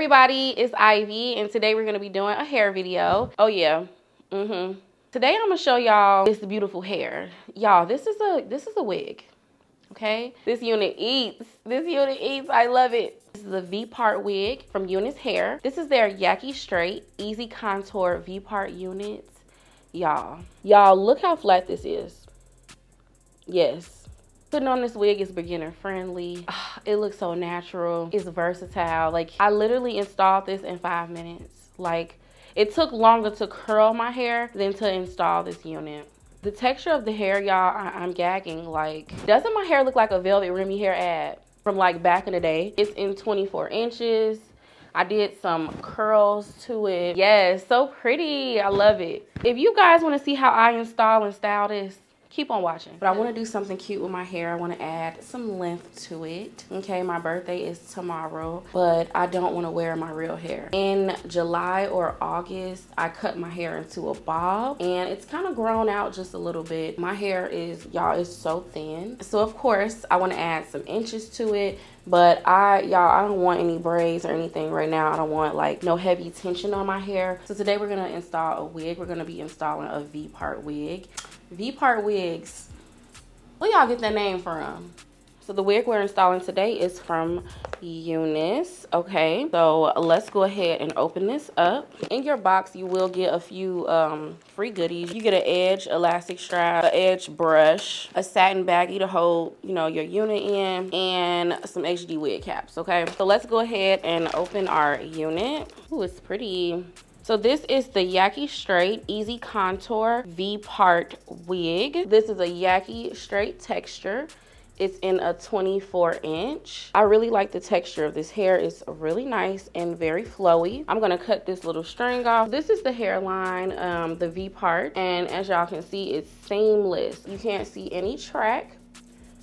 everybody, it's Ivy, and today we're gonna be doing a hair video. Oh yeah, Today I'm gonna show y'all this beautiful hair. Y'all, this is a wig, okay? This unit eats, I love it. This is a V-part wig from Eunice Hair. This is their Yaki Straight EasiContour V-part units. Y'all, look how flat this is. Yes. Putting on this wig is beginner friendly. It looks so natural. It's versatile. Like, I literally installed this in 5 minutes. Like, it took longer to curl my hair than to install this unit. The texture of the hair, y'all, I'm gagging. Like, doesn't my hair look like a Velvet Remy hair ad from like back in the day? It's in 24 inches. I did some curls to it. Yes, so pretty. I love it. If you guys want to see how I install and style this, keep on watching. But I want to do something cute with my hair. I want to add some length to it. Okay, my birthday is tomorrow, but I don't want to wear my real hair. In July or August, I cut my hair into a bob, and it's kind of grown out just a little bit. My hair is, y'all, is so thin. So of course, I want to add some inches to it. But I don't want any braids or anything right now. I don't want like no heavy tension on my hair. So today we're gonna install a wig. We're gonna be installing a V-part wig. V-part wigs, where y'all get that name from? So the wig we're installing today is from Eunice. Okay, so let's go ahead and open this up. In your box, you will get a few free goodies. You get an edge elastic strap, an edge brush, a satin baggie to hold, you know, your unit in, and some HD wig caps. Okay, so let's go ahead and open our unit. Ooh, it's pretty. So this is the Yaki Straight EasiContour V-part wig. This is a Yaki Straight texture. It's in a 24 inch. I really like the texture of this hair. It's really nice and very flowy. I'm gonna cut this little string off. This is the hairline, the V part. And as y'all can see, it's seamless. You can't see any track.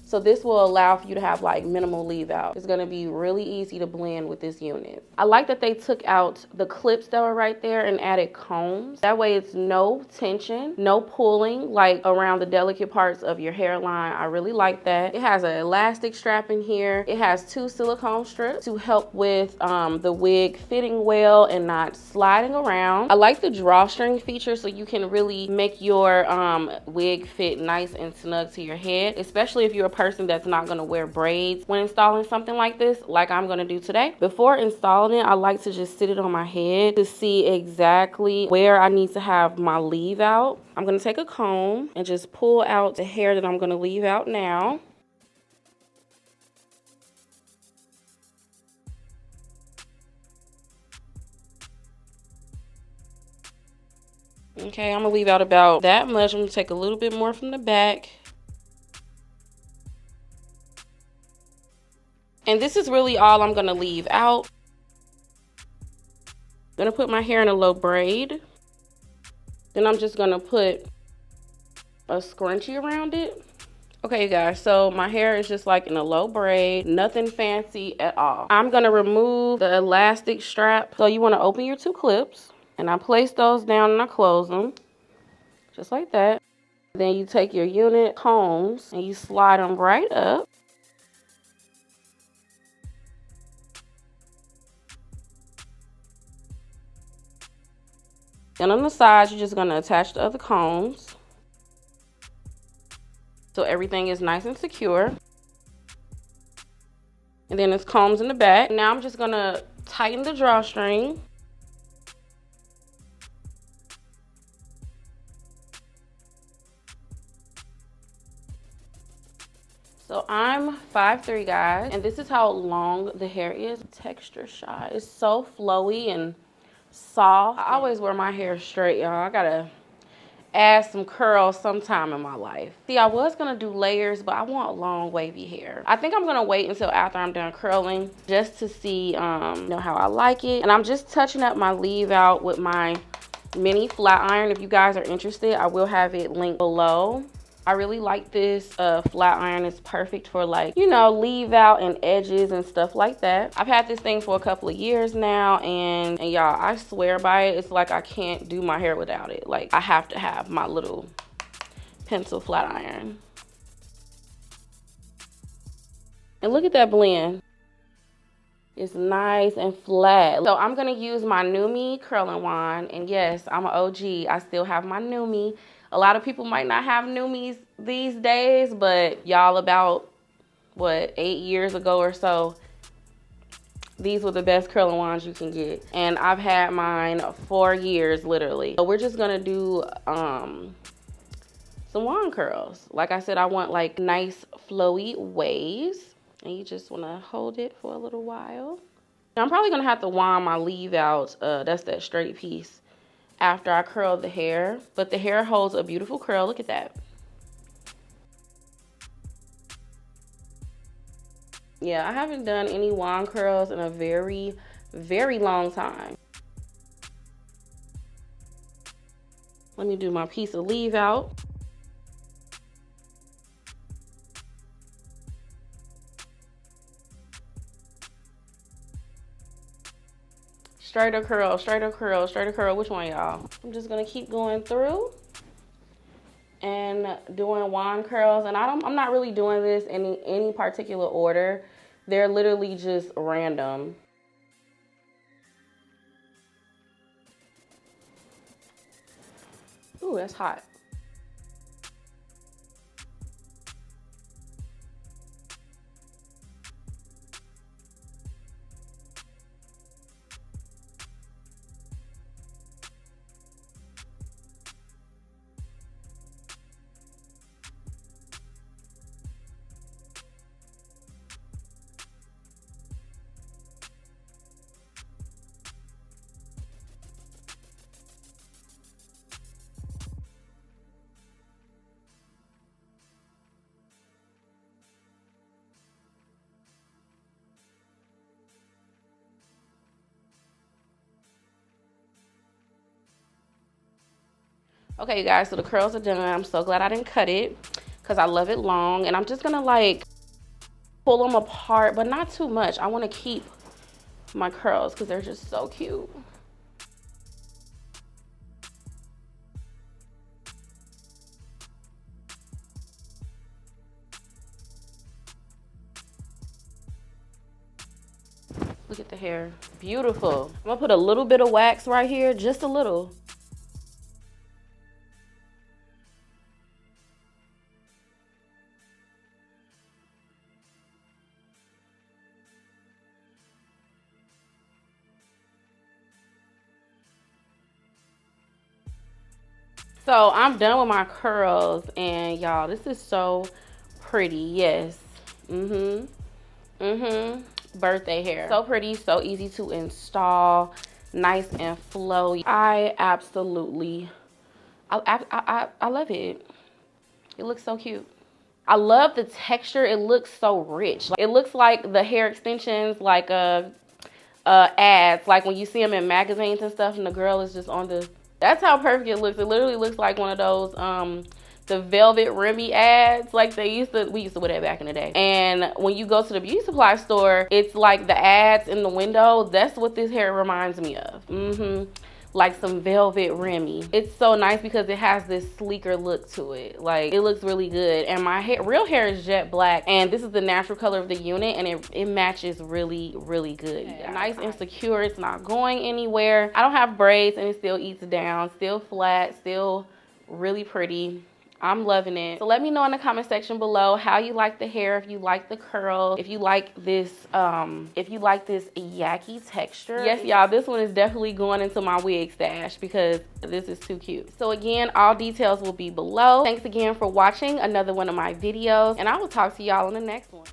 So this will allow for you to have like minimal leave out. It's gonna be really easy to blend with this unit. I like that they took out the clips that were right there and added combs. That way it's no tension, no pulling like around the delicate parts of your hairline. I really like that. It has an elastic strap in here. It has 2 silicone strips to help with the wig fitting well and not sliding around. I like the drawstring feature so you can really make your wig fit nice and snug to your head, especially if you're a person that's not going to wear braids when installing something like this, like I'm going to do today. Before installing it, I like to just sit it on my head to see exactly where I need to have my leave out. I'm going to take a comb and just pull out the hair that I'm going to leave out now. Okay, I'm going to leave out about that much. I'm going to take a little bit more from the back. And this is really all I'm gonna leave out. I'm gonna put my hair in a low braid. Then I'm just gonna put a scrunchie around it. Okay, you guys, so my hair is just like in a low braid, nothing fancy at all. I'm gonna remove the elastic strap. So you wanna open your 2 clips, and I place those down and I close them, just like that. Then you take your unit combs and you slide them right up. And on the sides, you're just gonna attach the other combs so everything is nice and secure. And then there's combs in the back. Now I'm just gonna tighten the drawstring. So I'm 5'3", guys, and this is how long the hair is. Texture shot. It's so flowy and soft. I always wear my hair straight, y'all. I gotta add some curls sometime in my life. See, I was gonna do layers, but I want long wavy hair. I think I'm gonna wait until after I'm done curling just to see know how I like it. And I'm just touching up my leave out with my mini flat iron. If you guys are interested, I will have it linked below. I really like this flat iron. It's perfect for, like, you know, leave out and edges and stuff like that. I've had this thing for a couple of years now, and y'all, I swear by it. It's like I can't do my hair without it. Like, I have to have my little pencil flat iron. And look at that blend. It's nice and flat. So I'm gonna use my Numi curling wand, and yes, I'm an OG. I still have my Numi. A lot of people might not have Numis these days, but y'all, about what, 8 years ago or so, these were the best curling wands you can get. And I've had mine 4 years, literally. So we're just gonna do some wand curls. Like I said, I want like nice flowy waves. And you just wanna hold it for a little while. I'm probably gonna have to wand my leave out, that's that straight piece, after I curl the hair. But the hair holds a beautiful curl, look at that. Yeah, I haven't done any wand curls in a very, very long time. Let me do my piece of leave out. Straighter curl, straighter curl, straighter curl. Which one, y'all? I'm just gonna keep going through and doing wand curls. And I'm not really doing this in any particular order. They're literally just random. Ooh, that's hot. Okay, you guys, so the curls are done. I'm so glad I didn't cut it because I love it long. And I'm just gonna like pull them apart, but not too much. I wanna keep my curls because they're just so cute. Look at the hair, beautiful. I'm gonna put a little bit of wax right here, just a little. So I'm done with my curls, and y'all, this is so pretty. Yes. Birthday hair. So pretty, so easy to install, nice and flowy. I absolutely, I love it. It looks so cute. I love the texture. It looks so rich. It looks like the hair extensions, like ads, like when you see them in magazines and stuff, and the girl is just on the. That's how perfect it looks. It literally looks like one of those the Velvet Remy ads, like we used to wear that back in the day. And when you go to the beauty supply store, it's like the ads in the window. That's what this hair reminds me of. Like some Velvet Remy. It's so nice because it has this sleeker look to it. Like, it looks really good. And my hair, real hair is jet black, and this is the natural color of the unit, and it matches really, really good. Yeah. Nice and secure. It's not going anywhere. I don't have braids, and it still eats down. Still flat, still really pretty. I'm loving it. So let me know in the comment section below how you like the hair, if you like the curl, if you like this Yaki texture. Yes, y'all, this one is definitely going into my wig stash because this is too cute. So again, all details will be below. Thanks again for watching another one of my videos, and I will talk to y'all in the next one.